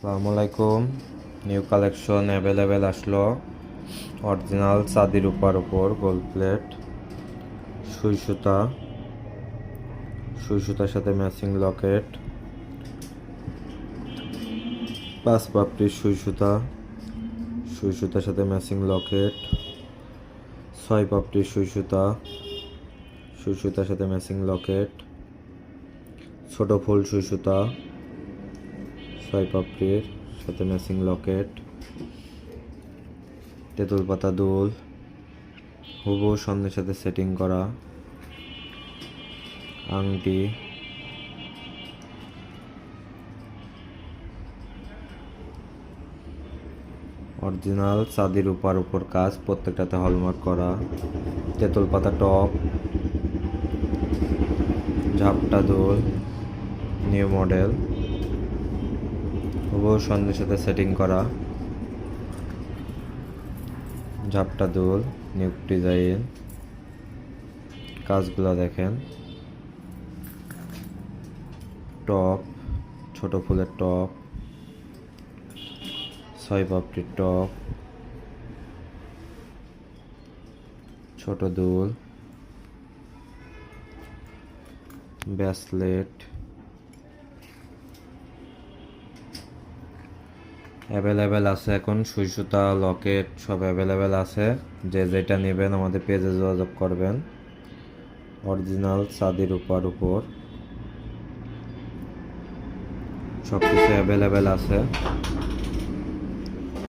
আসসালামু আলাইকুম। New collection available আসলো। অরিজিনাল চাঁদি রূপার উপর গোল্ড প্লেট, সুই সুতা, সুই সুতার সাথে ম্যাচিং লকেট, 5 পাপড়ির সুই সুতা, সুই সুতার সাথে ম্যাচিং লকেট, 6 পাপড়ির সুই সুতা, সুই সুতার সাথে ম্যাচিং লকেট, ছোট ফুল সুই সুতা, 6 পাপড়ির সাথে ম্যাচিং লকেট, তেঁতুল পাতা দুল, হুবহু স্বর্ণের সাথে সেটিং করা আংটি, অরিজিনাল চাঁদি রূপার উপর কাজ, প্রত্যেকটাতে হলমার্ক করা, তেঁতুল পাতা টপ, ঝাপটা দুল, নিউ মডেল, হুবহু স্বর্ণের সাথে সেটিং করা ঝাপটা দুল, নিউ ডিজাইন। কাজগুলো দেখেন, টপ, ছোট ফুলের টপ, 6 পাপড়ির টপ, ছোট দুল, ব্রেসলেট অ্যাভেলেবেল আছে। এখন সুই সুতা লকেট সব অ্যাভেলেবেল আছে। যে যেটা নেবেন আমাদের পেজে যোগাযোগ করবেন। অরিজিনাল চাঁদি রূপার উপর সব কিছু অ্যাভেলেবেল আছে।